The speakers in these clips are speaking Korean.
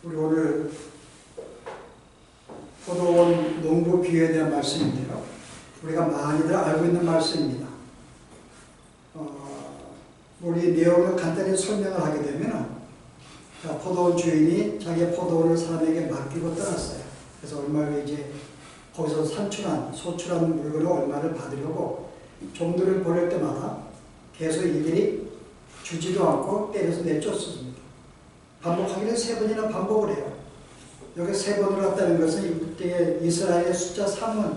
우리 오늘 포도원 농부 비유에 대한 말씀인데요. 우리가 많이들 알고 있는 말씀입니다. 우리 내용을 간단히 설명을 하게 되면, 포도원 주인이 자기의 포도원을 사람에게 맡기고 떠났어요. 그래서 얼마를 이제 거기서 소출한 물건을 얼마를 받으려고 종들을 보낼 때마다 계속 이들이 주지도 않고 때려서 내쫓습니다. 반복하기는 3번이나 반복을 해요. 여기 3번을 했다는 것은 그때 이스라엘의 숫자 3은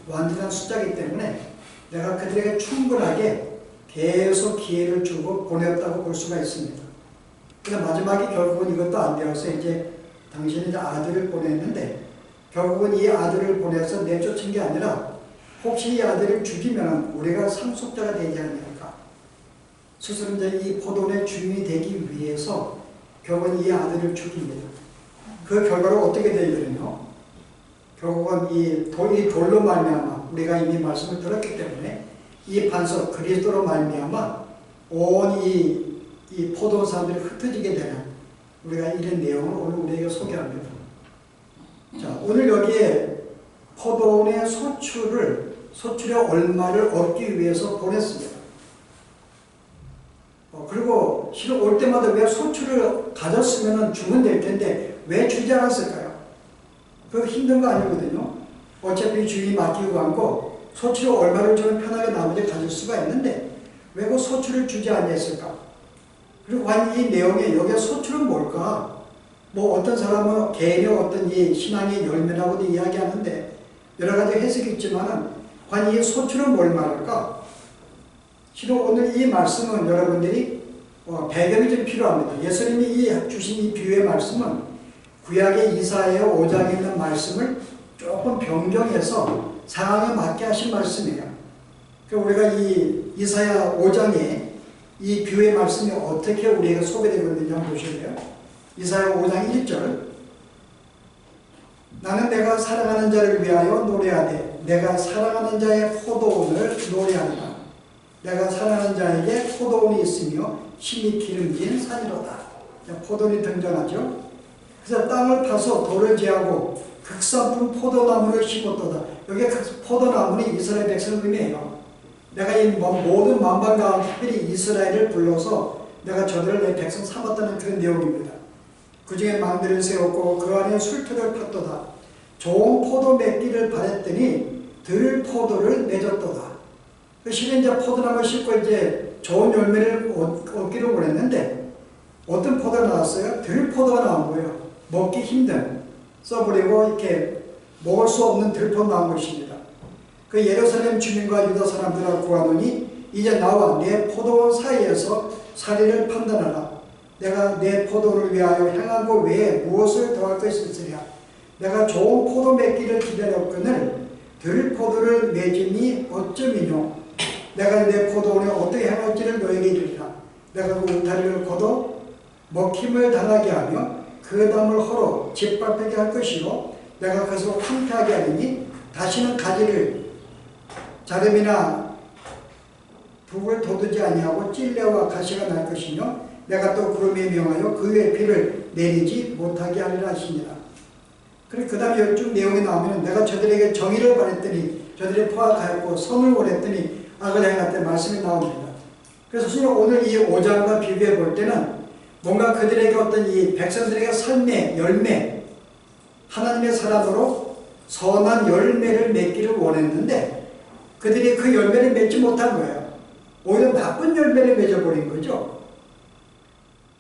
완전한 숫자이기 때문에 내가 그들에게 충분하게 계속 기회를 주고 보냈다고 볼 수가 있습니다. 근데 마지막에 결국은 이것도 안 되어서 이제 당신이 이제 아들을 보냈는데, 결국은 이 아들을 보내서 내쫓은 게 아니라 혹시 이 아들을 죽이면 우리가 상속자가 되지 않을까. 스스로 이제 이 포도원의 주인이 되기 위해서 결국은 이 아들을 죽입니다. 그 결과로 어떻게 되거든요? 결국은 이 돌로 말미암아, 우리가 이미 말씀을 들었기 때문에 이 반석 그리스도로 말미암아 온 이 포도원 사람들이 흩어지게 되는, 우리가 이런 내용을 오늘 우리에게 소개합니다. 자, 오늘 여기에 포도원의 소출의 얼마를 얻기 위해서 보냈습니다. 그리고 실은 올 때마다 왜 소출을 가졌으면 주면 될 텐데 왜 주지 않았을까요? 그거 힘든 거 아니거든요. 어차피 주인이 맡기고 간 거 소출의 얼마를 주면 편하게 나머지 가질 수가 있는데 왜 그 소출을 주지 않았을까? 그리고 과연 이 내용에 여기에 소출은 뭘까? 뭐 어떤 사람은 개인의 어떤 이 신앙의 열매라고도 이야기하는데 여러 가지 해석이 있지만은 과연 이 소출은 뭘 말할까? 실은 오늘 이 말씀은 여러분들이 배경이 좀 필요합니다. 예수님이 주신 이 비유의 말씀은 구약의 이사야 5장에 있는 말씀을 조금 변경해서 상황에 맞게 하신 말씀이에요. 우리가 이 이사야 5장에 이 비유의 말씀이 어떻게 우리에게 소개되고 있는지 한번 보실래요? 이사야 5장 1절. 나는 내가 사랑하는 자를 위하여 노래하되 내가 사랑하는 자의 포도원을 노래하리라. 내가 사랑하는 자에게 포도원이 있으며 심히 기름진 산이로다. 포도원이 등장하죠. 그래서 땅을 파서 돌을 제하고 극산품 포도나무를 심었도다. 여기 포도나무는 이스라엘 백성을 의미해요. 내가 이 모든 만방 가운데 특별히 이스라엘을 불러서 내가 저들을 내 백성 삼았다는 그런 내용입니다. 그 중에 망대를 세웠고 그 안에 술터를 팠도다. 좋은 포도 맺기를 바랬더니 들 포도를 맺었도다. 실은 이제 포도나무를 심고 이제 좋은 열매를 얻기를 원했는데 어떤 포도가 나왔어요? 들포도가 나온 거예요. 먹기 힘든, 써버리고 이렇게 먹을 수 없는 들포가 나온 것입니다. 그 예루살렘 주민과 유다 사람들을 구하노니 이제 나와 내 포도원 사이에서 사리를 판단하라. 내가 내 포도를 위하여 행한 것 외에 무엇을 더할 것이 있으랴. 내가 좋은 포도 맺기를 기다렸거늘 들포도를 맺음이 어쩌미뇨. 내가 내 포도원에 어떻게 행할지를 너에게 이르리라. 내가 그 울타리를 걷어 먹힘을 당하게 하며 그 담을 헐어 짓밟히게 할 것이요 내가 그것을 황폐하게 하리니 다시는 가지를 자름이나 북을 돋우지 아니하고 찔레와 가시가 날 것이며 내가 또 구름에 명하여 그 위에 비를 내리지 못하게 하리라 하시니라. 그리고 그 다음에 쭉 내용이 나오면 내가 저들에게 정의를 바랬더니 저들이 포악하였고 선을 원했더니 악을 행했다 말씀이 나옵니다. 그래서 실은 오늘 이 5장과 비교해 볼 때는 뭔가 그들에게 어떤 이 백성들에게 삶의 열매, 하나님의 사람으로 선한 열매를 맺기를 원했는데 그들이 그 열매를 맺지 못한 거예요. 오히려 나쁜 열매를 맺어버린 거죠.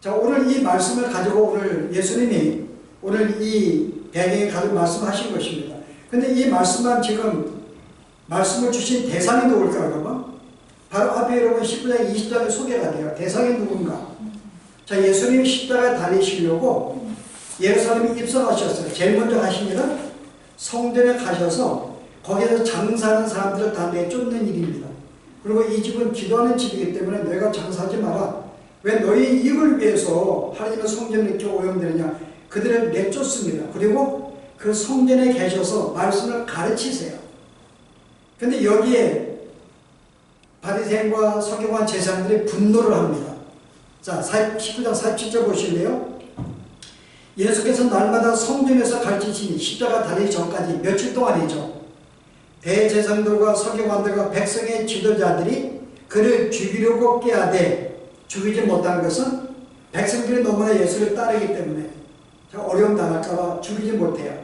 자, 오늘 이 말씀을 가지고 오늘 예수님이 오늘 이 배경에 가지고 말씀하신 것입니다. 근데 이 말씀만 지금 말씀을 주신 대상이 누굴까 그러면? 바로 앞에 여러분 19장 20장에 소개가 돼요. 대상이 누군가? 자, 예수님이 십자가에 달리시려고 예루살렘에 입성하셨어요. 제일 먼저 하신 일은 성전에 가셔서 거기에서 장사하는 사람들을 다 내쫓는 일입니다. 그리고 이 집은 기도하는 집이기 때문에 너희가 장사하지 마라. 왜 너희 이익을 위해서 하나님의 성전을 이렇게 오염되느냐. 그들을 내쫓습니다. 그리고 그 성전에 계셔서 말씀을 가르치세요. 근데 여기에 바리새인과 서기관 제사장들이 분노를 합니다. 자, 19장 47절 보실래요? 예수께서 날마다 성전에서 가르치시니 십자가 달리기 전까지 며칠 동안이죠. 대제사장들과 서기관들과 백성의 지도자들이 그를 죽이려고 꾀하되 죽이지 못한 것은 백성들이 너무나 예수를 따르기 때문에 어려움 당할까봐 죽이지 못해요.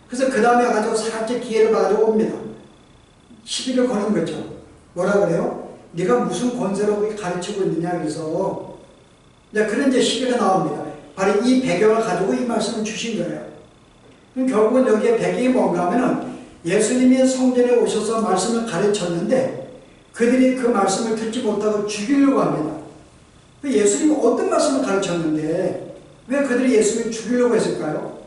그래서 그 다음에 가지고 사각지 기회를 가지고 옵니다. 시비를 거는 거죠. 뭐라 그래요? 네가 무슨 권세로 가르치고 있느냐. 그래서 그런 이제 시비가 나옵니다. 바로 이 배경을 가지고 이 말씀을 주신 거예요. 그럼 결국은 여기에 배경이 뭔가 하면은 예수님이 성전에 오셔서 말씀을 가르쳤는데 그들이 그 말씀을 듣지 못하고 죽이려고 합니다. 예수님이 어떤 말씀을 가르쳤는데 왜 그들이 예수님을 죽이려고 했을까요?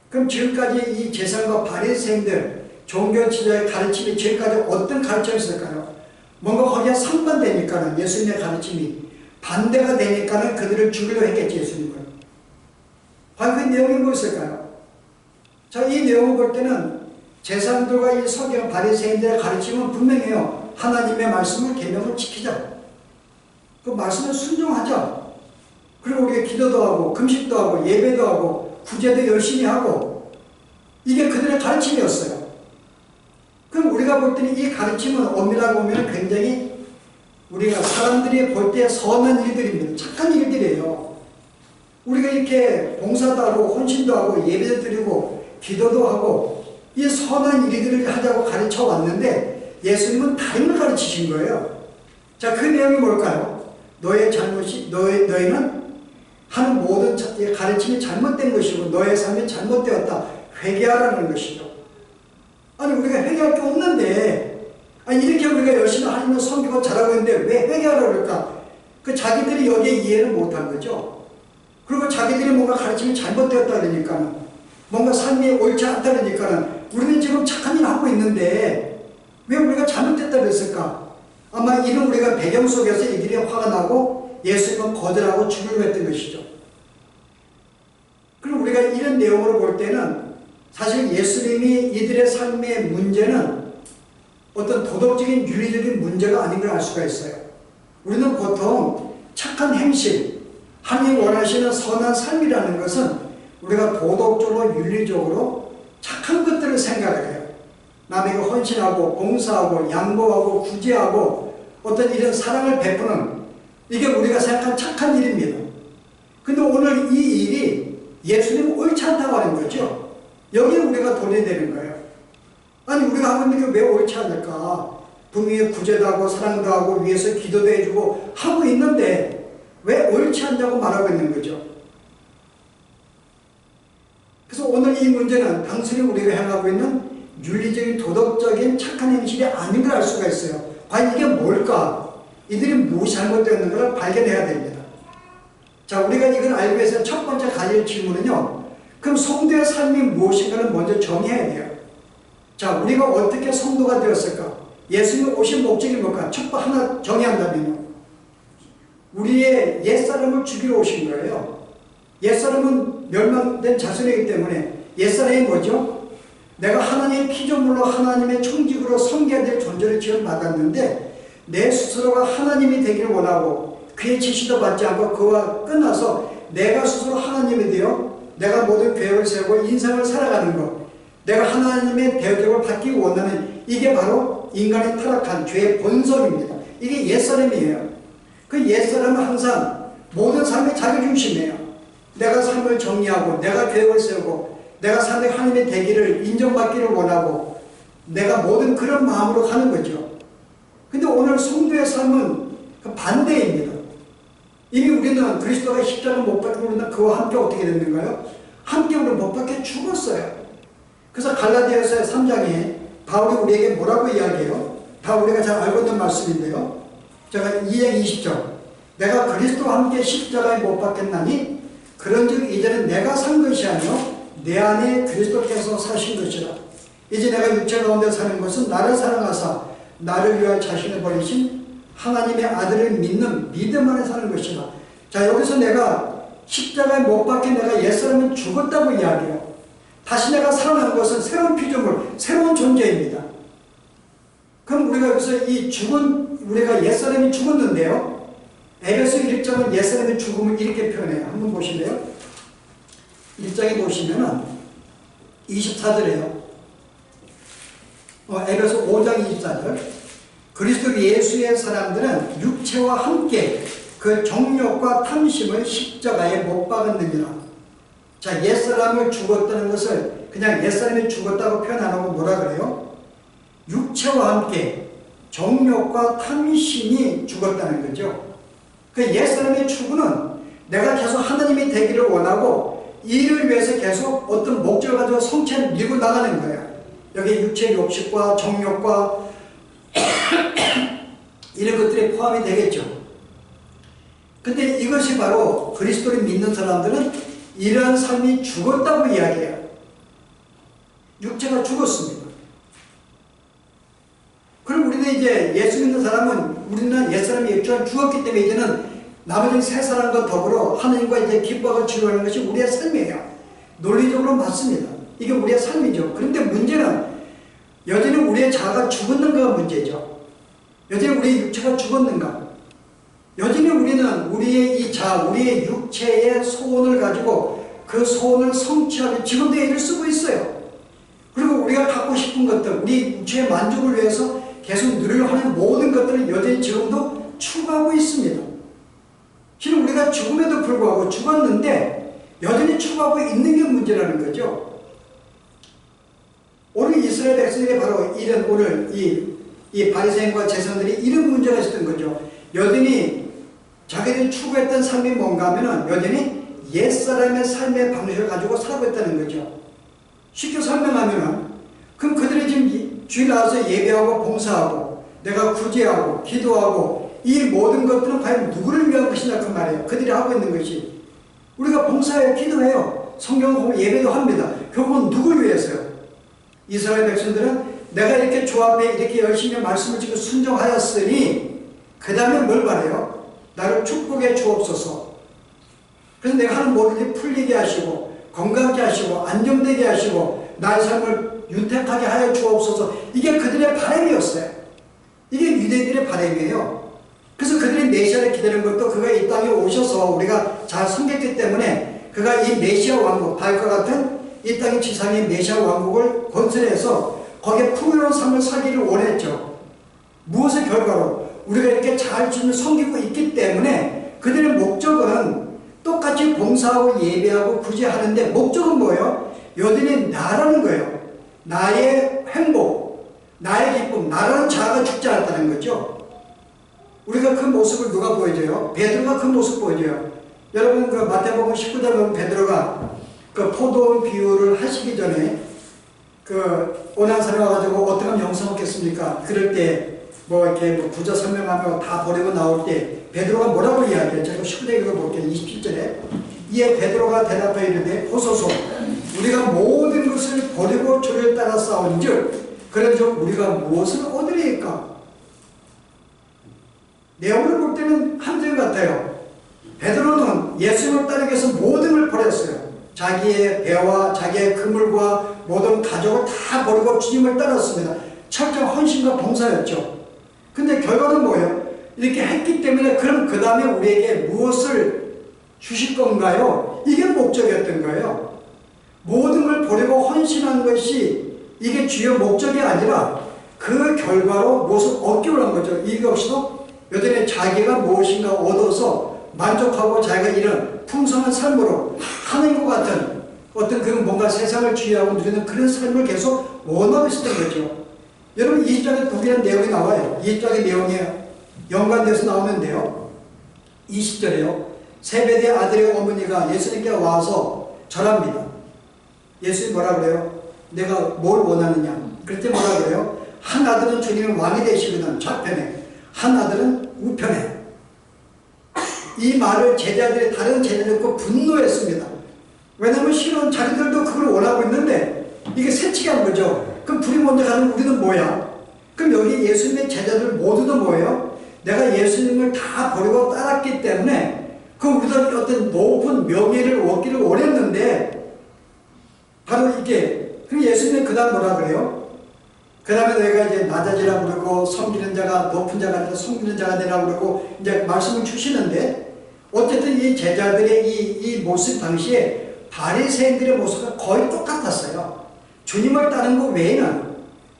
그럼 지금까지 이 제사장과 바리새인들 종교 지도자의 가르침이 지금까지 어떤 가르침이었을까요? 뭔가 거기에 상반되니까는 예수님의 가르침이 반대가 되니까는 그들을 죽이려고 했겠지, 예수님을. 과연 그 내용이 무엇일까요? 자, 이 내용을 볼 때는 제사장들과 이 서기관 바리새인들의 가르침은 분명해요. 하나님의 말씀을 계명을 지키자. 그 말씀에 순종하자. 그리고 우리가 기도도 하고 금식도 하고 예배도 하고 구제도 열심히 하고 이게 그들의 가르침이었어요. 그럼 우리가 볼 때는 이 가르침은 엄밀하게 보면 굉장히 우리가 사람들이 볼 때 선한 일들입니다. 착한 일들이에요. 우리가 이렇게 봉사도 하고 헌신도 하고 예배도 드리고 기도도 하고 이 선한 일들을 하자고 가르쳐 왔는데 예수님은 다른 걸 가르치신 거예요. 자, 그 내용이 뭘까요? 너의 잘못이 너희는 하는 모든 가르침이 잘못된 것이고 너의 삶이 잘못되었다. 회개하라는 것이죠. 아니 우리가 회개할 게 없는데 아니 이렇게 우리가 열심히 하나님을 섬기고 잘하고 있는데 왜 회개하라고 그럴까? 그 자기들이 여기에 이해를 못한 거죠. 그리고 자기들이 뭔가 가르침이 잘못되었다 그러니까 뭔가 삶이 옳지 않다 그러니까 우리는 지금 착한 일 하고 있는데 왜 우리가 잘못됐다 그랬을까? 아마 이런 우리가 배경 속에서 이들이 화가 나고 예수님은 거절하고 죽이려고 했던 것이죠. 그럼 우리가 이런 내용으로 볼 때는 사실 예수님이 이들의 삶의 문제는 어떤 도덕적인 윤리적인 문제가 아닌 걸 알 수가 있어요. 우리는 보통 착한 행실, 하나님이 원하시는 선한 삶이라는 것은 우리가 도덕적으로 윤리적으로 착한 것들을 생각을 해요. 남에게 헌신하고 봉사하고 양보하고 구제하고 어떤 이런 사랑을 베푸는 이게 우리가 생각한 착한 일입니다. 근데 오늘 이 일이 예수님은 옳지 않다고 하는 거죠. 여기에 우리가 돌려야 되는 거예요. 아니 우리가 하고 있는 게 왜 옳지 않을까? 분명히 구제도 하고 사랑도 하고 위에서 기도도 해주고 하고 있는데 왜 옳지 않다고 말하고 있는 거죠. 그래서 오늘 이 문제는 단순히 우리가 행하고 있는 윤리적인 도덕적인 착한 행실이 아닌 걸 알 수가 있어요. 과연 이게 뭘까? 이들이 무엇이 잘못되었는가를 발견해야 됩니다. 자, 우리가 이걸 알기 위해서 첫 번째 가질 질문은요. 그럼 성도의 삶이 무엇인가를 먼저 정해야 돼요. 자, 우리가 어떻게 성도가 되었을까? 예수님이 오신 목적이 뭘까? 첫 번째 하나 정의한다면요. 우리의 옛사람을 죽이러 오신 거예요. 옛사람은 멸망된 자손이기 때문에 옛사람이 뭐죠? 내가 하나님의 피조물로 하나님의 총직으로 섬겨야 될 존재를 지원받았는데 내 스스로가 하나님이 되기를 원하고 그의 지시도 받지 않고 그와 끝나서 내가 스스로 하나님이 되어 내가 모든 계획을 세우고 인생을 살아가는 것, 내가 하나님의 대우를 받기 원하는 이게 바로 인간이 타락한 죄의 본성입니다. 이게 옛사람이에요. 그 옛사람은 항상 모든 삶이 자기중심이에요. 내가 삶을 정리하고 내가 계획을 세우고 내가 삶의 하나님의 되기를 인정받기를 원하고 내가 모든 그런 마음으로 가는 거죠. 근데 오늘 성도의 삶은 그 반대입니다. 이미 우리는 그리스도가 십자가를 못 박히고 우리는 그와 함께 어떻게 됐는가요? 함께 우리는 못 박혀 죽었어요. 그래서 갈라디아서 3장에 바울이 우리에게 뭐라고 이야기해요? 다 우리가 잘 알고 있는 말씀인데요. 제가 2장 20절 내가 그리스도와 함께 십자가에 못 박혔나니 그런즉 이제는 내가 산 것이 아니요 내 안에 그리스도께서 사신 것이라. 이제 내가 육체 가운데 사는 것은 나를 사랑하사 나를 위하여 자신을 버리신 하나님의 아들을 믿는 믿음 안에 사는 것이라. 자, 여기서 내가 십자가에 못 박힌 내가 옛사람은 죽었다고 이야기해요. 다시 내가 살아난 것은 새로운 피조물, 새로운 존재입니다. 그럼 우리가 여기서 이 죽은 우리가 옛사람이 죽었는데요. 에베소 1장은 옛사람의 죽음을 이렇게 표현해요. 한번 보실래요? 1장에 보시면은 24절에요. 에베소 5장 24절. 그리스도 예수의 사람들은 육체와 함께 그 정욕과 탐심을 십자가에 못 박았느니라. 자, 옛사람을 죽었다는 것을 그냥 옛사람이 죽었다고 표현 안 하고 뭐라 그래요? 육체와 함께 정욕과 탐심이 죽었다는 거죠. 그 옛사람의 추구는 내가 계속 하나님이 되기를 원하고 이를 위해서 계속 어떤 목적을 가지고 성체를 밀고 나가는 거예요. 여기 육체의 욕심과 정욕과 이런 것들이 포함이 되겠죠. 근데 이것이 바로 그리스도를 믿는 사람들은 이러한 삶이 죽었다고 이야기해요. 육체가 죽었습니다. 그럼 우리는 이제 예수 믿는 사람은 우리는 옛사람이 육체가 죽었기 때문에 이제는 나머지 새 사람과 더불어 하나님과 이제 기뻐하고 즐거워하는 것이 우리의 삶이에요. 논리적으로 맞습니다. 이게 우리의 삶이죠. 그런데 문제는 여전히 우리의 자아가 죽었는가가 문제죠. 여전히 우리의 육체가 죽었는가. 여전히 우리는 우리의 이 자아, 우리의 육체의 소원을 가지고 그 소원을 성취하기 지금도 애를 쓰고 있어요. 그리고 우리가 갖고 싶은 것들, 우리 육체의 만족을 위해서 계속 누리려 하는 모든 것들을 여전히 지금도 추구하고 있습니다. 실은 우리가 죽음에도 불구하고 죽었는데 여전히 추구하고 있는 게 문제라는 거죠. 오늘 이스라엘 백성들이 바로 이런 오늘 이 바리새인과 제사장들이 이런 문제가 있었던 거죠. 여전히 자기들이 추구했던 삶이 뭔가 하면은 여전히 옛사람의 삶의 방식을 가지고 살고 있다는 거죠. 쉽게 설명하면은 그럼 그들이 지금 주일 나와서 예배하고 봉사하고 내가 구제하고 기도하고 이 모든 것들은 과연 누구를 위한 것이냐 그 말이에요. 그들이 하고 있는 것이 우리가 봉사해요, 기도해요, 성경 보고 예배도 합니다. 결국은 누굴 위해서요? 이스라엘 백성들은 내가 이렇게 주 앞에 이렇게 열심히 말씀을 지금 순종하였으니 그 다음에 뭘 바래요? 나를 축복해 주옵소서. 그래서 내가 하는 모든 일이 풀리게 하시고 건강하게 하시고 안정되게 하시고 나의 삶을 윤택하게 하여 주옵소서. 이게 그들의 바람이었어요. 이게 유대인들의 바람이에요. 그래서 그들이 메시아를 기다리는 것도 그가 이 땅에 오셔서 우리가 잘 섬겼기 때문에 그가 이 메시아 왕국, 다윗과 같은 이 땅의 지상의 메시아 왕국을 건설해서 거기에 풍요로운 삶을 살기를 원했죠. 무엇의 결과로? 우리가 이렇게 잘 주님을 섬기고 있기 때문에 그들의 목적은 똑같이 봉사하고 예배하고 구제하는데 목적은 뭐예요? 여전히 나라는 거예요. 나의 행복, 나의 기쁨, 나라는 자아가 죽지 않았다는 거죠. 우리가 그 모습을 누가 보여줘요? 베드로가 그 모습 보여줘요. 여러분 그 마태복음 19장 보면 베드로가 그 포도원 비유를 하시기 전에 그 오난 사람이 와가지고 어떻게 하면 영생 얻겠습니까? 그럴 때 뭐 이렇게 뭐 부자 설명하며 다 버리고 나올 때 베드로가 뭐라고 이야기해요? 제가 19장 읽어볼게요. 27절에 이에 베드로가 대답하여 이르되 보소서 우리가 모든 것을 버리고 주를 따라 싸운즉 그런즉 우리가 무엇을 얻으리까? 내용을 볼 때는 한절 같아요. 베드로는 예수님을 따르기 위해서 모든 걸 버렸어요. 자기의 배와 자기의 그물과 모든 가족을 다 버리고 주님을 따랐습니다. 철저한 헌신과 봉사였죠. 근데 결과는 뭐예요? 이렇게 했기 때문에 그럼 그 다음에 우리에게 무엇을 주실 건가요? 이게 목적이었던 거예요. 모든 걸 버리고 헌신한 것이 이게 주요 목적이 아니라 그 결과로 무엇을 얻기로 한 거죠. 이것도 여전히 자기가 무엇인가 얻어서 만족하고 자기가 이런 풍성한 삶으로 하나님과 같은 어떤 그 뭔가 세상을 주의하고 누리는 그런 삶을 계속 원하고 있었던 거죠. 여러분 20장에 동일한 내용이 나와요. 20장의 내용에 연관돼서 나오는데요. 20절에요. 세베대 아들의 어머니가 예수님께 와서 절합니다. 예수님 뭐라 그래요? 내가 뭘 원하느냐? 그때 뭐라 그래요? 한 아들은 주님의 왕이 되시거든 좌편에, 한 아들은 우편에. 이 말을 제자들이 다른 제자들이 듣고 분노했습니다. 왜냐하면 실은 자기들도 그걸 원하고 있는데 이게 새치기 한 거죠. 그럼 둘이 먼저 가는 우리는 뭐야? 그럼 여기 예수님의 제자들 모두도 뭐예요? 내가 예수님을 다 버리고 따랐기 때문에 그 우리도 어떤 높은 명예를 얻기를 원했는데 바로 이게 그럼 예수님은 그 다음 뭐라 그래요? 그 다음에 내가 이제 낮아지라 그러고 섬기는 자가 높은 자가 아니라 섬기는 자가 되라 그러고 이제 말씀을 주시는데 어쨌든 이 제자들의 이 모습 당시에 바리새인들의 모습과 거의 똑같았어요. 주님을 따른 것 외에는,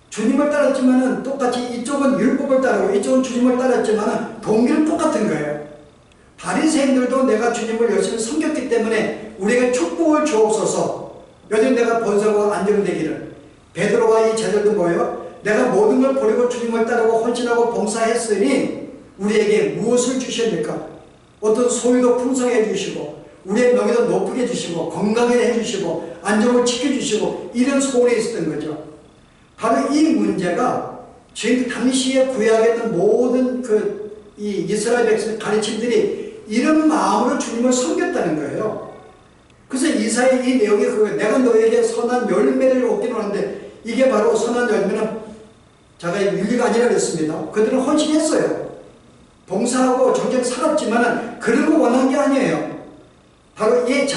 주님을 따랐지만은 똑같이 이쪽은 율법을 따르고 이쪽은 주님을 따랐지만은 동기는 똑같은 거예요. 바리새인들도 내가 주님을 열심히 섬겼기 때문에 우리에게 축복을 주옵소서. 요즘 내가 번성하고 안정되기를. 베드로와 이 제자들도 뭐예요? 내가 모든 걸 버리고 주님을 따르고 헌신하고 봉사했으니 우리에게 무엇을 주십니까? 어떤 소유도 풍성해 주시고 우리의 명예도 높게 해주시고 건강하게 해주시고 안정을 지켜주시고 이런 소원이 있었던 거죠. 바로 이 문제가 지금 당시에 구약에 있는 모든 이 이스라엘 백성 가르침들이 이런 마음으로 주님을 섬겼다는 거예요. 그래서 이사야의 이 내용이 그거예요. 내가 너에게 선한 열매를 얻기로 하는데 이게 바로 선한 열매는 제가 윤리가 아니라 그랬습니다. 그들은 헌신했어요. 봉사하고 정작 살았지만 그런 거 원한 게 아니에요. 바로 이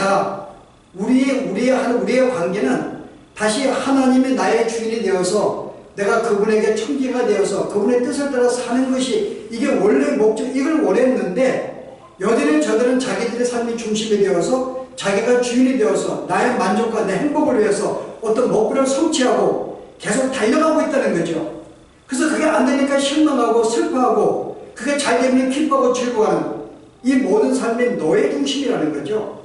우리의 관계는 다시 하나님이 나의 주인이 되어서 내가 그분에게 청지가 되어서 그분의 뜻을 따라 사는 것이 이게 원래 목적, 이걸 원했는데 여전히 저들은 자기들의 삶이 중심이 되어서 자기가 주인이 되어서 나의 만족과 내 행복을 위해서 어떤 목표를 성취하고 계속 달려가고 있다는 거죠. 그래서 그게 안 되니까 실망하고 슬퍼하고 그게 잘 되면 기뻐하고 즐거워하는 이 모든 삶이 노예 중심이라는 거죠.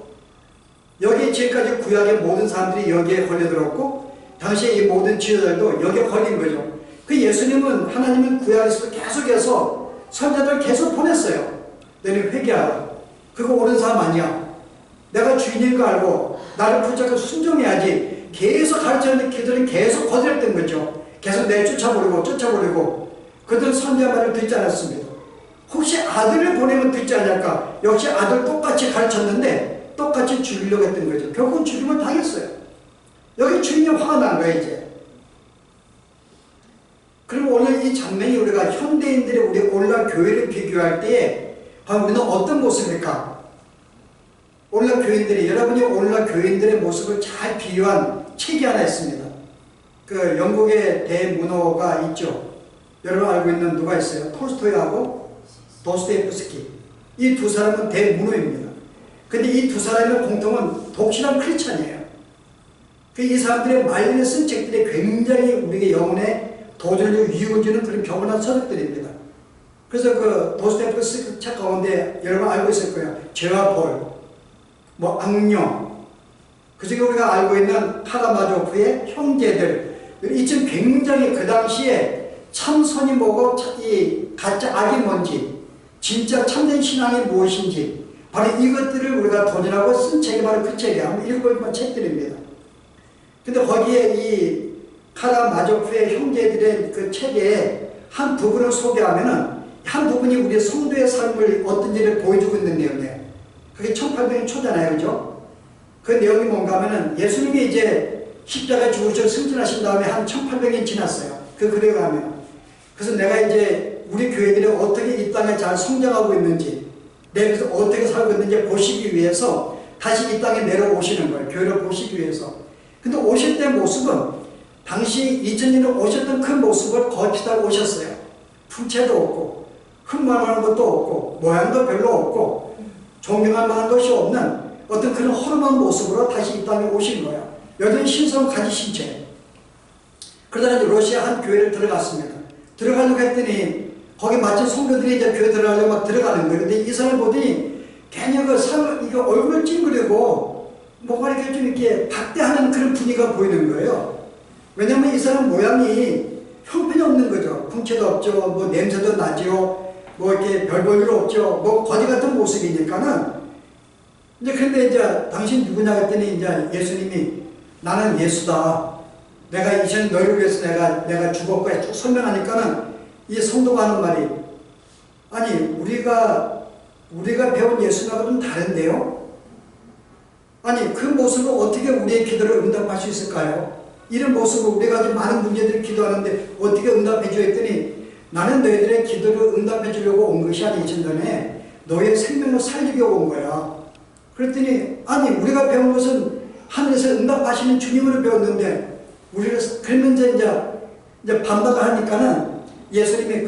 여기 지금까지 구약의 모든 사람들이 여기에 걸려들었고 당시에 이 모든 지도자들도 여기에 걸린 거죠. 그 예수님은 하나님은 구약에서 계속해서 선자들 계속 보냈어요. 너는 회개하라. 그거 옳은 사람 아니야. 내가 주인인 거 알고 나를 붙잡고 순종해야지. 계속 가르쳤는데 그들은 계속 거절했던 거죠. 계속 쫓아버리고 그들은 선자 말을 듣지 않았습니다. 혹시 아들을 보내면 듣지 않을까? 역시 아들 똑같이 가르쳤는데 똑같이 죽이려고 했던 거죠. 결국은 죽임을 당했어요. 여기 주인이 화가 난 거예요, 이제. 그럼 오늘 이 장면이 우리가 현대인들의 우리 오늘날 교회를 비교할 때에 우리는 어떤 모습일까? 오늘날 교인들이, 여러분이 오늘날 교인들의 모습을 잘 비유한 책이 하나 있습니다. 그 영국의 대문호가 있죠. 여러분 알고 있는 누가 있어요? 톨스토이하고 도스토옙스키. 이 두 사람은 대문호입니다. 근데 이 두 사람의 공통은 독실한 크리스찬이에요. 이 사람들의 말년에 쓴 책들이 굉장히 우리의 영혼에 도전을 이어주는 그런 겸허한 서적들입니다. 그래서 그 도스토옙스키 책 가운데 여러분 알고 있을 거예요. 죄와 벌, 악령, 그 중에 우리가 알고 있는 카라마조프의 형제들, 이쯤 굉장히 그 당시에 참선이 뭐고 이 가짜 악이 뭔지 진짜 참된 신앙이 무엇인지 바로 이것들을 우리가 도전하고 쓴 책이 바로 그 책이에요. 한번 읽어보면 책들입니다. 근데 거기에 이 카라마조프의 형제들의 그 책에 한 부분을 소개하면은 한 부분이 우리 성도의 삶을 어떤지를 보여주고 있는 내용이에요. 그게 1800년 초잖아요. 그죠? 그 내용이 뭔가 하면은 예수님이 이제 십자가에 죽으셔서 승천하신 다음에 한 1800년 지났어요. 그 글에 가면. 그래서 내가 이제 우리 교회들이 어떻게 이 땅에 잘 성장하고 있는지, 내가 어떻게 살고 있는지 보시기 위해서 다시 이 땅에 내려오시는 거예요. 교회를 보시기 위해서. 근데 오실 때 모습은 당시 2000년에 오셨던 그 모습을 거치다 오셨어요. 풍채도 없고, 흠만한 것도 없고, 모양도 별로 없고, 존경할 만한 것이 없는 어떤 그런 허름한 모습으로 다시 이 땅에 오신 거예요. 여전히 신성 가지신 채. 그러다가 이제 러시아 한 교회를 들어갔습니다. 들어가려고 했더니 거기 마침 성도들이 이제 교회 들어가려고 막 들어가는 거예요. 근데 이 사람 보더니 괜히 이거 얼굴을 찡그리고 뭔가 이렇게 좀 이렇게 박대하는 그런 분위기가 보이는 거예요. 왜냐면 이 사람 모양이 형편이 없는 거죠. 풍채도 없죠. 냄새도 나죠. 이렇게 별 볼 일 없죠. 거지 같은 모습이니까는. 이제 그런데 이제 당신 누구냐 했더니 이제 예수님이 나는 예수다. 내가 이전 너희를 위해서 내가 죽었고 쭉 설명하니까는 이 성도가 하는 말이 아니 우리가 배운 예수님하고 좀 다른데요? 아니 그 모습을 어떻게 우리의 기도를 응답할 수 있을까요? 이런 모습을 우리가 좀 많은 문제들을 기도하는데 어떻게 응답해 줘 했더니 나는 너희들의 기도를 응답해 주려고 온 것이 아니 이전에 너희의 생명을 살리려고 온 거야. 그랬더니 아니 우리가 배운 것은 하늘에서 응답하시는 주님으로 배웠는데 우리가 그러면 이제 반박을 하니까는 예수님이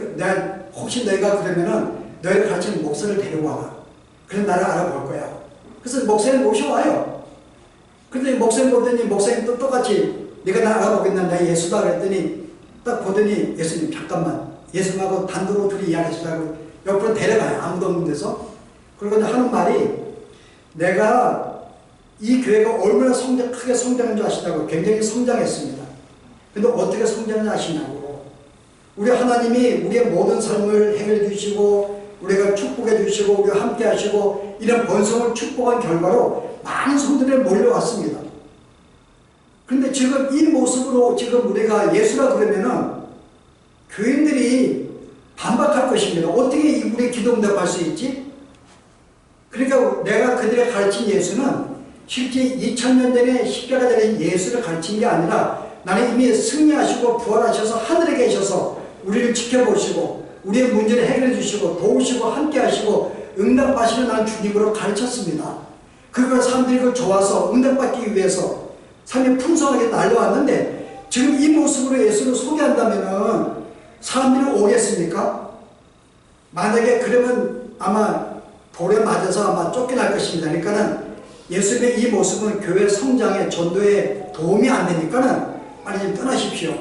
혹시 너희가 그러면은 너희를 가르치는 목사를 데려와라. 그럼 나를 알아볼 거야. 그래서 목사를 모셔와요. 근데 목사님 보더니 목사님 또 똑같이 네가 나 알아보겠나 나 예수다 그랬더니 딱 보더니 예수님 잠깐만 예수님하고 단독으로 둘이 이야기하시라고 옆으로 데려가요. 아무도 없는 데서. 그리고 하는 말이 내가 이 교회가 얼마나 크게 성장한 줄 아시다고. 굉장히 성장했습니다. 근데 어떻게 성장을 아시냐고. 우리 하나님이 우리의 모든 삶을 해결해 주시고 우리가 축복해 주시고 우리와 함께 하시고 이런 번성을 축복한 결과로 많은 성도들이 몰려왔습니다. 그런데 지금 이 모습으로 지금 우리가 예수라 그러면은 교인들이 반박할 것입니다. 어떻게 우리 기도 응답할 수 있지? 그러니까 내가 그들의 가르친 예수는 실제 2000년 전에 십자가 전에 예수를 가르친 게 아니라 나는 이미 승리하시고 부활하셔서 하늘에 계셔서 우리를 지켜보시고 우리의 문제를 해결해 주시고 도우시고 함께 하시고 응답하시는 나는 주님으로 가르쳤습니다. 그걸 사람들이 그걸 좋아서 응답받기 위해서 삶이 풍성하게 날려왔는데 지금 이 모습으로 예수를 소개한다면은 사람들이 오겠습니까? 만약에 그러면 아마 돌에 맞아서 아마 쫓겨날 것입니다. 그러니까는 예수님의 이 모습은 교회 성장에 전도에 도움이 안 되니까는 빨리 좀 떠나십시오.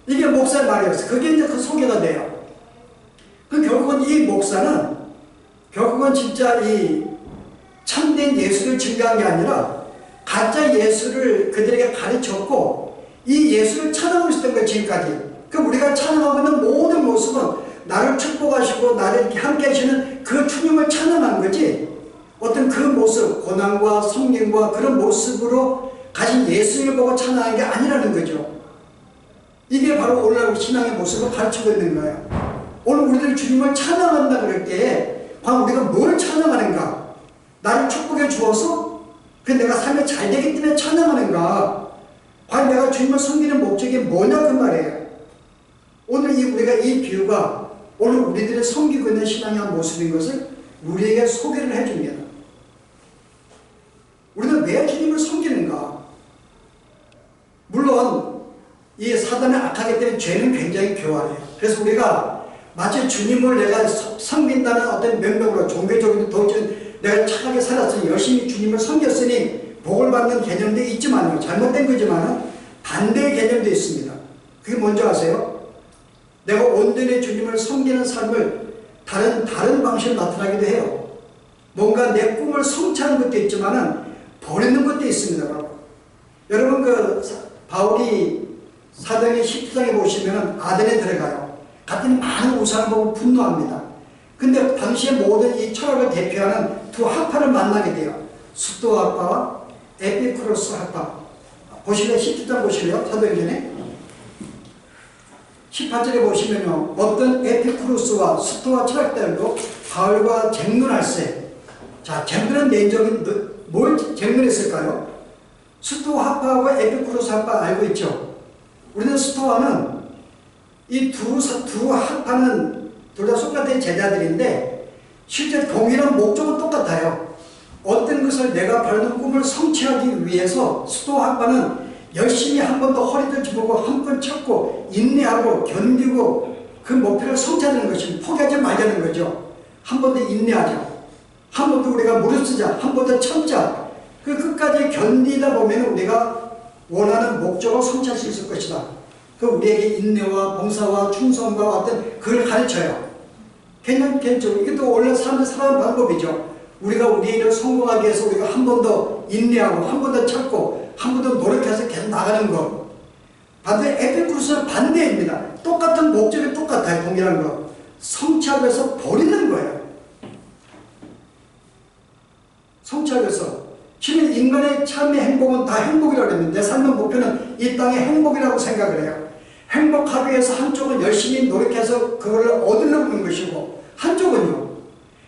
이게 목사의 말이었어요. 그게 이제 그 소개가 돼요. 그 결국은 이 목사는 결국은 진짜 이 참된 예수를 증거한 게 아니라 가짜 예수를 그들에게 가르쳤고 이 예수를 찬양하고 있었던 거예요. 지금까지. 그럼 우리가 찬양하고 있는 모든 모습은 나를 축복하시고 나를 이렇게 함께 하시는 그 주님을 찬양하는 거지 어떤 그 모습, 고난과 성경과 그런 모습으로 가진 예수를 보고 찬양하는 게 아니라는 거죠. 이게 바로 오늘날 신앙의 모습을 가르치고 있는 거예요. 오늘 우리들 주님을 찬양한다 그럴 때 과연 우리가 뭘 찬양하는가? 나를 축복해 주어서 그 내가 삶이 잘 되기 때문에 찬양하는가? 과연 내가 주님을 섬기는 목적이 뭐냐 그 말이에요. 오늘 우리가 이 비유가 오늘 우리들의 섬기고 있는 신앙의 한 모습인 것을 우리에게 소개를 해줍니다. 우리는 왜 주님을 섬기는가? 물론 이 사단의 악하기 때문에 죄는 굉장히 교활해요. 그래서 우리가 마치 주님을 내가 섬긴다는 어떤 명목으로 종교적인 도전 내가 착하게 살았으니 열심히 주님을 섬겼으니 복을 받는 개념도 있지만요. 잘못된 거지만 반대의 개념도 있습니다. 그게 뭔지 아세요? 내가 온전히 주님을 섬기는 삶을 다른 방식으로 나타나기도 해요. 뭔가 내 꿈을 성취하는 것도 있지만 버리는 것도 있습니다. 여러분 그 바울이 사도행전 10장에 보시면 아덴에 들어가요. 갔더니 많은 우상을 보고 분노합니다. 근데 당시의 모든 이 철학을 대표하는 두 학파를 만나게 돼요. 스토아 학파와 에피쿠로스 학파. 보실래요? 10장 보실래요? 사도행전에 18절에 보시면요. 어떤 에피쿠로스와 스토아 철학자들도 바울과 쟁론할세. 자, 쟁론은 내적인 뭘 쟁론했을까요? 스토아 학파와 에피쿠로스 학파 알고 있죠? 우리는 스토아는 이 두 학파는 둘 다 소크라테의 제자들인데 실제 동일한 목적은 똑같아요. 어떤 것을 내가 바라는 꿈을 성취하기 위해서 스토아 학파는 열심히 한 번 더 허리를 짚고 한 번 참고 인내하고 견디고 그 목표를 성취하는 것입니다. 포기하지 말자는 거죠. 한 번 더 인내하자. 한 번 더 우리가 무릎 쓰자. 한 번 더 참자. 그 끝까지 견디다 보면 우리가 원하는 목적을 성취할 수 있을 것이다. 그 우리에게 인내와 봉사와 충성과 어떤 그걸 가르쳐요. 괜찮죠? 이것도 원래 사람들 살아가는 방법이죠. 우리가 우리 일을 성공하기 위해서 우리가 한 번 더 인내하고 한 번 더 참고 한 번 더 노력해서 계속 나가는 것. 반대 에피쿠로스는 반대입니다. 똑같은 목적이 똑같아요. 동일한 거. 성취하기 위해서 버리는 거예요. 성취하기 위해서. 실은 인간의 참의 행복은 다 행복이라고 했는데 내 삶의 목표는 이 땅의 행복이라고 생각을 해요. 행복하기 위해서 한쪽은 열심히 노력해서 그걸 얻으려고 하는 것이고 한쪽은요.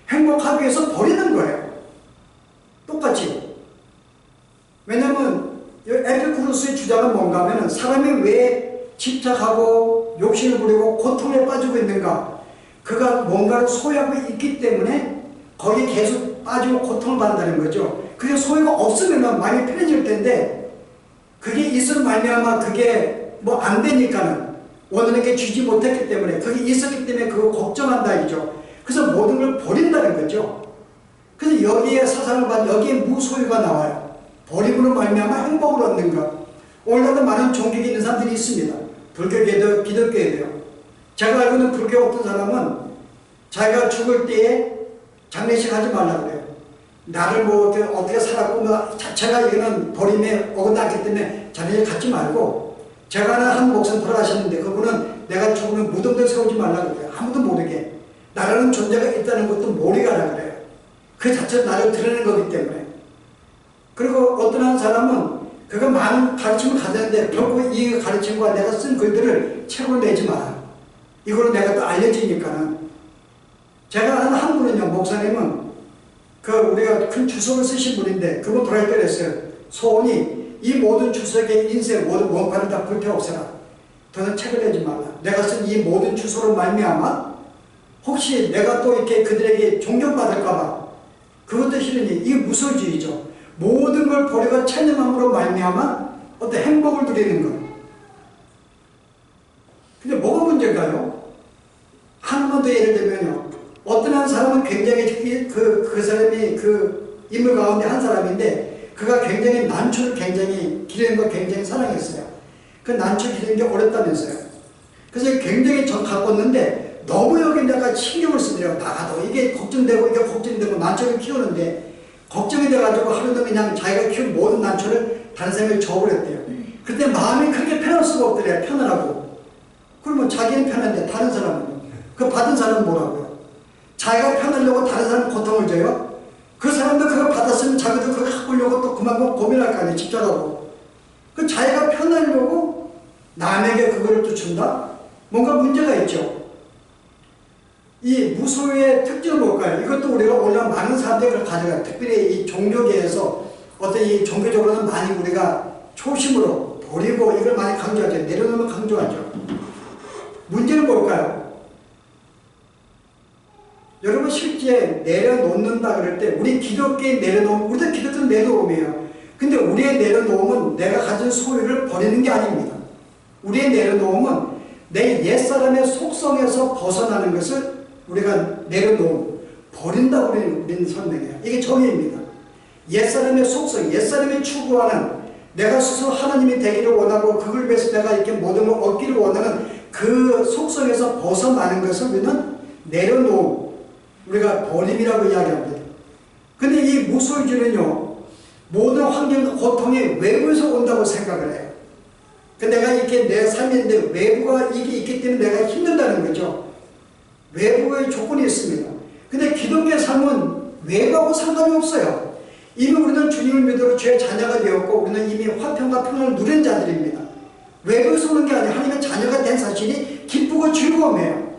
행복하기 위해서 버리는 거예요. 똑같이. 왜냐하면 에피쿠로스의 주장은 뭔가 하면 사람이 왜 집착하고 욕심을 부리고 고통에 빠지고 있는가? 그가 뭔가를 소유하고 있기 때문에 거기에 계속 빠지고 고통을 받는다는 거죠. 그게 소유가 없으면 많이 편해질 텐데 그게 있을 말미암아 그게 뭐 안 되니까는 원하는 주지 못했기 때문에 그게 있었기 때문에 그거 걱정한다 이죠. 그래서 모든 걸 버린다는 거죠. 그래서 여기에 사상을 받는 여기에 무소유가 나와요. 버림으로 말미암아 행복을 얻는 것. 오늘날도 많은 종교에 있는 사람들이 있습니다. 불교계도 기독교에도요. 제가 알고는 불교 어떤 사람은 자기가 죽을 때에 장례식 하지 말라고 그래요. 나를 뭐 어떻게 살았고 뭐 자체가 이거는 버림에 어긋났기 때문에 장례식 갖지 말고, 제가 아는 한 목사님 돌아가셨는데 그분은 내가 죽으면 무덤도 세우지 말라고 그래요. 아무도 모르게. 나라는 존재가 있다는 것도 모르게 하라고 그래요. 그 자체로 나를 드러내는 거기 때문에. 그리고 어떤 한 사람은 그가 많은 가르침을 가졌는데 결국 이 가르침과 내가 쓴 글들을 책으로 내지 마라. 이거로 내가 또 알려지니까는. 제가 아는 한 분은요, 목사님은 우리가 큰 주석을 쓰신 분인데 그분 돌아갈 때 그랬어요. 소원이 이 모든 주석의 인생 모든 원판을 다 불태워 없애라. 더 이상 책을 내지 말라. 내가 쓴 이 모든 주소로 말미암아 혹시 내가 또 이렇게 그들에게 존경받을까봐, 그것도 싫으니 이게 무소유주의죠. 모든 걸 버리고 체념함으로 말미암아 어떤 행복을 누리는 것. 근데 뭐가 문제인가요? 하나만 더 예를 들면요, 어떤 한 사람은 굉장히 그 사람이 그 인물 가운데 한 사람인데 그가 굉장히 난초를 굉장히 기르는 걸 굉장히 사랑했어요. 그 난초 기르는 게 어렵다면서요. 그래서 굉장히 가꿨는데 너무 여기 내가 신경을 쓰더래요. 나가도 이게 걱정되고 이게 걱정되고 난초를 키우는데 걱정이 돼가지고 하루는 그냥 자기가 키운 모든 난초를 다른 사람에게 줘버렸대요. 그때 마음이 그렇게 편할 수가 없더래요. 편하라고. 그러면 자기는 편한데 다른 사람은, 그 받은 사람은 뭐라고요? 자기가 편하려고 다른 사람 고통을 줘요? 그 사람도 그거 받았으면 자기도 그거 갖으려고 또 그만큼 고민할 거 아니에요. 집중하고. 그 자기가 편하려고 남에게 그거를 또 준다? 뭔가 문제가 있죠. 이 무소유의 특징은 뭘까요? 이것도 우리가 오늘 많은 사람들이 가져가요. 특별히 이 종교계에서 어떤 이 종교적으로는 많이 우리가 초심으로 버리고 이걸 많이 강조하죠. 내려놓으면 강조하죠. 문제는 뭘까요? 여러분 실제 내려놓는다 그럴 때 우리 기독교에 내려놓으면, 우리도 기독교는 내려놓음이에요. 근데 우리의 내려놓음은 내가 가진 소유를 버리는 게 아닙니다. 우리의 내려놓음은 내 옛사람의 속성에서 벗어나는 것을 우리가 내려놓음, 버린다고 우리는 설명해요. 이게 정의입니다. 옛사람의 속성, 옛사람이 추구하는, 내가 스스로 하나님이 되기를 원하고 그걸 위해서 내가 이렇게 모든 걸 얻기를 원하는 그 속성에서 벗어나는 것을 우리는 내려놓음, 우리가 버림이라고 이야기합니다. 근데 이 무소유주는요, 모든 환경과 고통이 외부에서 온다고 생각을 해요. 내가 이렇게 내 삶인데 외부가 이게 있기 때문에 내가 힘들다는 거죠. 외부의 조건이 있습니다. 근데 기독교의 삶은 외부하고 상관이 없어요. 이미 우리는 주님을 믿으러 주의 자녀가 되었고 우리는 이미 화평과 평안을 누린 자들입니다. 외부에서 오는 게 아니라 하나님의 자녀가 된 사실이 기쁘고 즐거움이에요.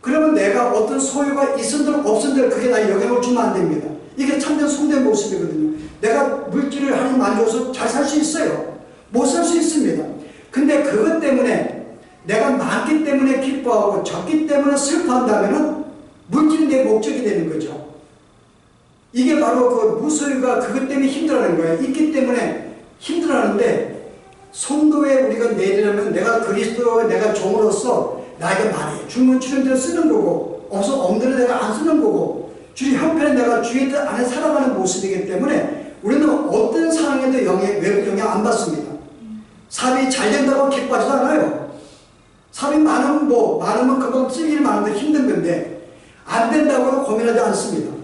그러면 내가 어떤 소유가 있은들 없은들 그게 나에 영향을 주면 안 됩니다. 이게 참된 성도의 모습이거든요. 내가 물질을 하나님 만져서 잘 살 수 있어요. 못 살 수 있습니다. 근데 그것 때문에 내가 많기 때문에 기뻐하고 적기 때문에 슬퍼한다면 물질이 내 목적이 되는 거죠. 이게 바로 그 무소유가 그것 때문에 힘들어하는 거예요. 있기 때문에 힘들어하는데, 성도에 우리가 내리려면 내가 그리스도의 내가 종으로서 나에게 많이 주문 주는 쓰는 거고, 없는 대로 내가 안 쓰는 거고, 주의 형편에 내가 주의 뜻 안에 살아가는 모습이기 때문에 우리는 어떤 상황에도 외부 영향 안 받습니다. 사업이 잘 된다고 기뻐하지도 않아요. 사업이 많으면 금방 쓸 일이 많은데 힘든 건데, 안 된다고 고민하지 않습니다.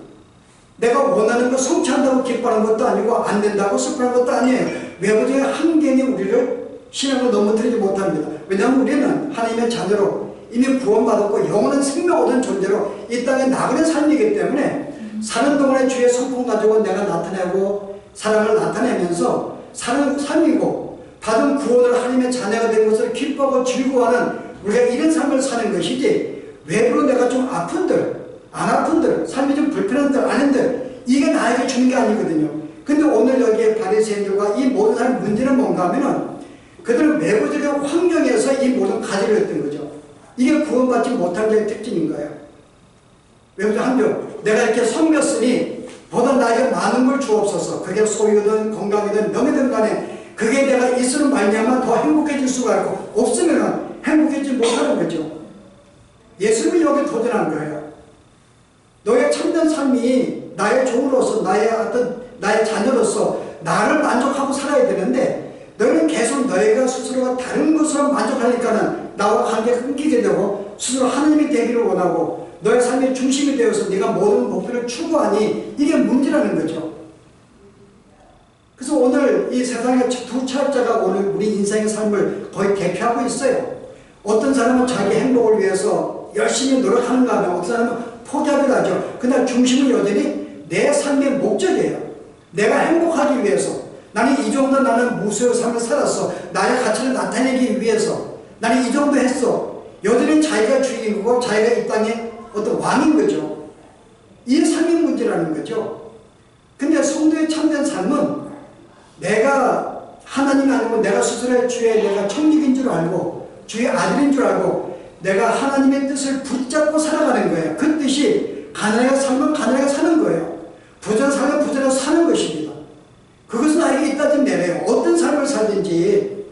내가 원하는 거 성취한다고 기뻐하는 것도 아니고 안 된다고 슬퍼하는 것도 아니에요. 외부적인 환경이 우리를 신앙으로 넘어뜨리지 못합니다. 왜냐하면 우리는 하나님의 자녀로 이미 구원받았고 영원한 생명 얻은 존재로 이 땅에 나가는 삶이기 때문에 사는 동안에 주의 성품 가지고 내가 나타내고 사랑을 나타내면서 사는 삶이고, 받은 구원을 하나님의 자녀가 된 것을 기뻐하고 즐거워하는 우리가 이런 삶을 사는 것이지, 외부로 내가 좀 아픈들, 안 아픈들, 삶이 좀 불편한들, 아닌들, 이게 나에게 주는 게 아니거든요. 근데 오늘 여기에 바리새인들과 이 모든 사람의 문제는 뭔가 하면은 그들은 외부적인 환경에서 이 모든 가지를 했던 거죠. 이게 구원받지 못한 자의 특징인 거예요. 외부적 환경, 내가 이렇게 섬겼으니 보다 나에게 많은 걸 주옵소서. 그게 소유든 건강이든 명예든 간에 그게 내가 있으면 말미암아 더 행복해질 수가 있고, 없으면 행복해지지 못하는 거죠. 예수님이 여기 도전한 거예요. 너의 참된 삶이 나의 종으로서, 나의 자녀로서 나를 만족하고 살아야 되는데 너희는 계속 너희가 스스로가 다른 것으로 만족하니까는 나와 관계가 끊기게 되고 스스로 하나님이 되기를 원하고 너의 삶의 중심이 되어서 네가 모든 목표를 추구하니 이게 문제라는 거죠. 그래서 오늘 이 세상의 두 차자가 오늘 우리 인생의 삶을 거의 대표하고 있어요. 어떤 사람은 자기 행복을 위해서 열심히 노력하는가 하면 어떤 사람은 포기하기도 하죠. 그러나 중심은 여전히 내 삶의 목적이에요. 내가 행복하기 위해서, 나는 이 정도 나는 무수의 삶을 살았어, 나의 가치를 나타내기 위해서 나는 이 정도 했어. 여전히 자기가 주인이고 자기가 이 땅의 어떤 왕인 거죠. 이게 삶의 문제라는 거죠. 근데 성도의 참된 삶은 내가 하나님이 아니고 내가 스스로의 주의 내가 청직인 줄 알고 주의 아들인 줄 알고 내가 하나님의 뜻을 붙잡고 살아가는 거예요. 그 뜻이 가난하게 살면 가난하게 사는 거예요. 부자로 살면 부자로 사는 것입니다. 그것은 나에게 있다는 내래요. 어떤 삶을 살든지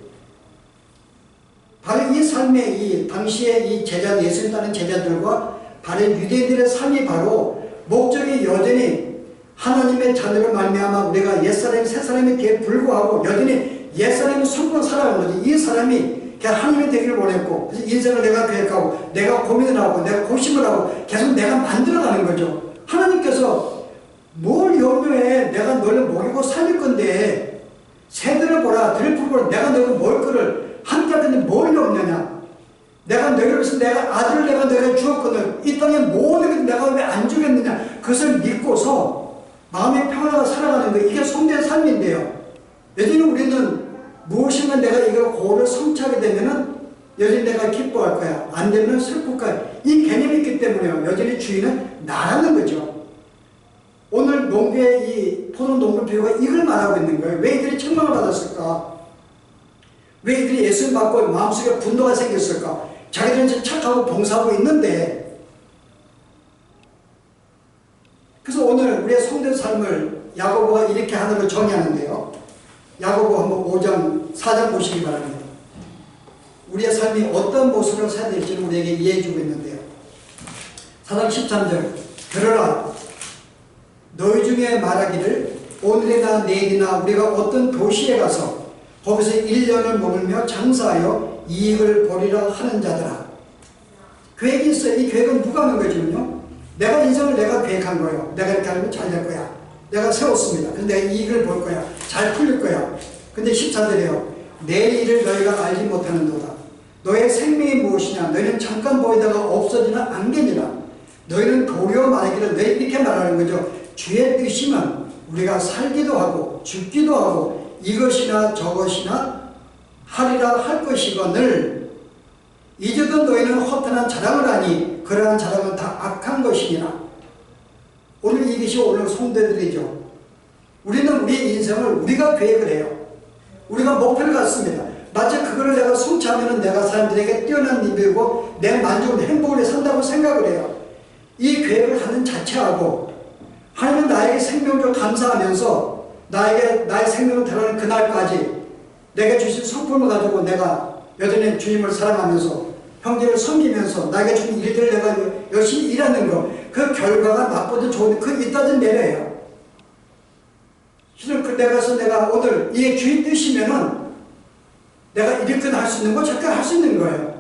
바로 이 삶의 이 당시에 이 제자 예수님 따른 제자들과 바로 유대인들의 삶이 바로 목적이 여전히 하나님의 자녀를 말미암아 우리가 옛사람이 새사람이 되에 불구하고 여전히 옛사람이 숨고 살아가는 거지. 이 사람이 그냥 하나님이 되기를 원했고 그래서 인생을 내가 계획하고 내가 고민을 하고 내가 고심을 하고 계속 내가 만들어가는 거죠. 하나님께서 뭘 염려해. 내가 너를 먹이고 살릴 건데 새들을 보라 들을 보라 내가 너를 먹을 거를 함께 할 건데 뭘 염려냐. 내가 너를 위해서 내가 아들을 내가 주었거든. 이 땅에 모든 걸 내가 왜 안 주겠느냐. 그것을 믿고서 마음의 평안하게 살아가는 거 이게 성도의 삶인데요. 여전히 우리는 무엇인가 내가 이걸 고를 성취하게 되면은 여전히 내가 기뻐할 거야. 안 되면 슬플 거야. 이 개념이 있기 때문에요. 여전히 주인은 나라는 거죠. 오늘 농부의 이 포도 농부 비유가 이걸 말하고 있는 거예요. 왜 이들이 책망을 받았을까? 왜 이들이 예수님 받고 마음속에 분노가 생겼을까? 자기들은 착하고 봉사하고 있는데. 그래서 오늘 우리의 성도의 삶을 야고보가 이렇게 하나로 정의하는데요. 야고보 한번 5장 4장 보시기 바랍니다. 우리의 삶이 어떤 모습으로 살아야 될지를 우리에게 이해해 주고 있는데요. 4장 13절 들으라 너희 중에 말하기를 오늘이나 내일이나 우리가 어떤 도시에 가서 거기서 1년을 머물며 장사하여 이익을 보리라 하는 자들아. 계획이 있어요. 이 계획은 누가 하는 거지만요. 내가 인생을 내가 계획한 거예요. 내가 이렇게 하면 잘 될 거야. 내가 세웠습니다. 그래서 내가 이익을 볼 거야. 잘 풀릴 거야. 근데 14절이에요. 내 일을 너희가 알지 못하는도다. 너의 생명이 무엇이냐. 너희는 잠깐 보이다가 없어지는 안개니라. 너희는 도리어 말하기를 너희 이렇게 말하는 거죠. 주의 뜻이면 우리가 살기도 하고 죽기도 하고 이것이나 저것이나 하리라 할 것이거늘 이제도 너희는 허탄한 자랑을 하니 그러한 자랑은 다 악한 것이니라. 오늘 이것이 오늘 성도들이죠. 우리는 우리의 인생을 우리가 계획을 해요. 우리가 목표를 갖습니다. 마치 그거를 내가 성취하면 내가 사람들에게 뛰어난 일이고 내 만족을 행복을 산다고 생각을 해요. 이 계획을 하는 자체하고 하나님은 나에게 생명을 감사하면서 나의 생명을 드러내는 그날까지 내가 주신 성품을 가지고 내가 여전히 주님을 사랑하면서 형제를 섬기면서 나에게 주신 일들을 내가 열심히 일하는 것, 그 결과가 나쁘든 좋은 그 이따진 내려요. 실은 내가 오늘 이게 주의 뜻이면은 내가 이렇게 할 수 있는 거 저렇게 할 수 있는 거예요.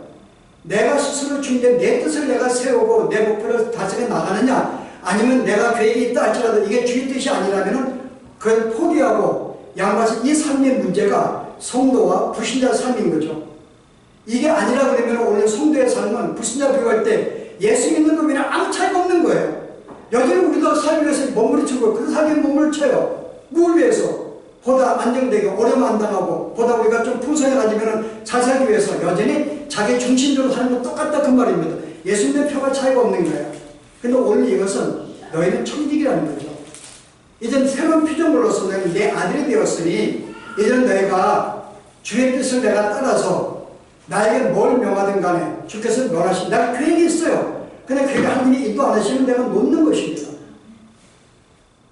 내가 스스로 주인데 내 뜻을 내가 세우고 내 목표를 달성해 나가느냐 아니면 내가 계획이 있다 할지라도 이게 주의 뜻이 아니라면은 그걸 포기하고 양보해서 이 삶의 문제가 성도와 불신자 삶인 거죠. 이게 아니라 그러면 오늘 성도의 삶은 불신자 비교할 때 예수 믿는 놈이랑 아무 차이가 없는 거예요. 여전히 우리도 살기 위해서 몸부림치고 그 삶에 몸을 쳐요. 뭘 위해서? 보다 안정되게 어려움 안 당하고 보다 우리가 좀 풍성해가지면 잘 살기 위해서 여전히 자기 중심적으로 사는 건 똑같다 그 말입니다. 예수 믿는 표가 차이가 없는 거예요. 근데 오늘 이것은 너희는 청직이라는 거죠. 이젠 새로운 피조물로서 너희는 내 아들이 되었으니 이제는 너희가 주의 뜻을 내가 따라서 나에게 뭘 명하든 간에 주께서 명하신 내가 계획이 있어요. 근데 그게 하나님이 인도 안 하시면 내가 놓는 것입니다.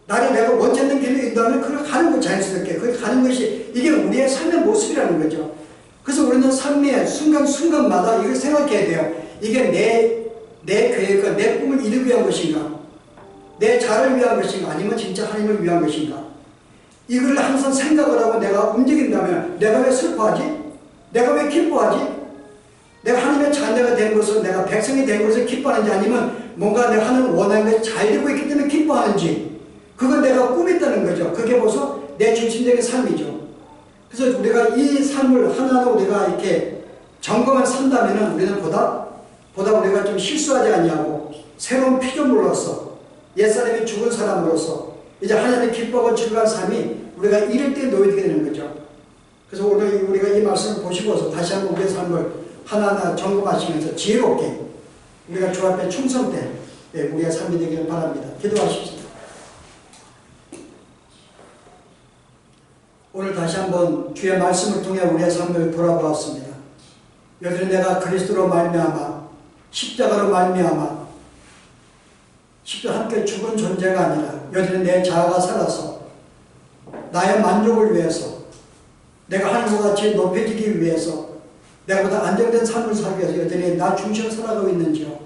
나를 내가 원치 않는 길로 인도하면 그걸 가는 거 자연스럽게 그걸 가는 것이 이게 우리의 삶의 모습이라는 거죠. 그래서 우리는 삶의 순간순간마다 이걸 생각해야 돼요. 이게 내 계획과 내 꿈을 이루기 위한 것인가? 내 자를 위한 것인가? 아니면 진짜 하나님을 위한 것인가? 이걸 항상 생각을 하고 내가 움직인다면 내가 왜 슬퍼하지? 내가 왜 기뻐하지? 내가 하나님의 자녀가 된 것은 내가 백성이 된 것을 기뻐하는지 아니면 뭔가 내가 하는 원하는 것이 잘 되고 있기 때문에 기뻐하는지 그건 내가 꾸몄다는 거죠. 그게 벌써 내 중심적인 삶이죠. 그래서 우리가 이 삶을 하나하나 우리가 이렇게 점검을 산다면 우리는 보다 우리가 좀 실수하지 아니하고 새로운 피조물로서 옛사람이 죽은 사람으로서 이제 하나님의 기뻐하고 즐거운 삶이 우리가 이럴 때 놓이게 되는 거죠. 그래서 오늘 우리가 이 말씀을 보시고서 다시 한번 우리의 삶을 하나하나 점검하시면서 지혜롭게 우리가 주 앞에 충성된 우리의 삶이 되기를 바랍니다. 기도하십시오. 오늘 다시 한번 주의 말씀을 통해 우리의 삶을 돌아보았습니다. 여기는 내가 그리스도로 말미암아 십자가로 말미암아 십자가 함께 죽은 존재가 아니라 여기는 내 자아가 살아서 나의 만족을 위해서 내가 하나님과 같이 높여지기 위해서 내가 보다 안정된 삶을 살기 위해서 여전히 나 중심으로 살아가고 있는지요.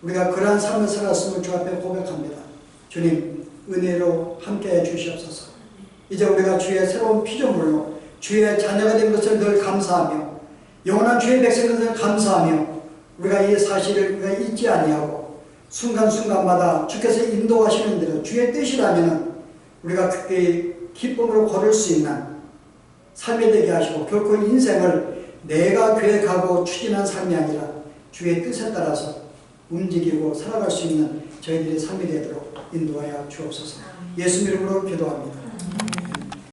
우리가 그러한 삶을 살았음을 주 앞에 고백합니다. 주님 은혜로 함께해 주시옵소서. 이제 우리가 주의 새로운 피조물로 주의 자녀가 된 것을 늘 감사하며 영원한 주의 백성인 것을 감사하며 우리가 이 사실을 우리가 잊지 아니하고 순간순간마다 주께서 인도하시는 대로 주의 뜻이라면 우리가 그때 기쁨으로 걸을 수 있는 삶이 되게 하시고 결코 인생을 내가 계획하고 추진한 삶이 아니라 주의 뜻에 따라서 움직이고 살아갈 수 있는 저희들의 삶이 되도록 인도하여 주옵소서. 예수 이름으로 기도합니다.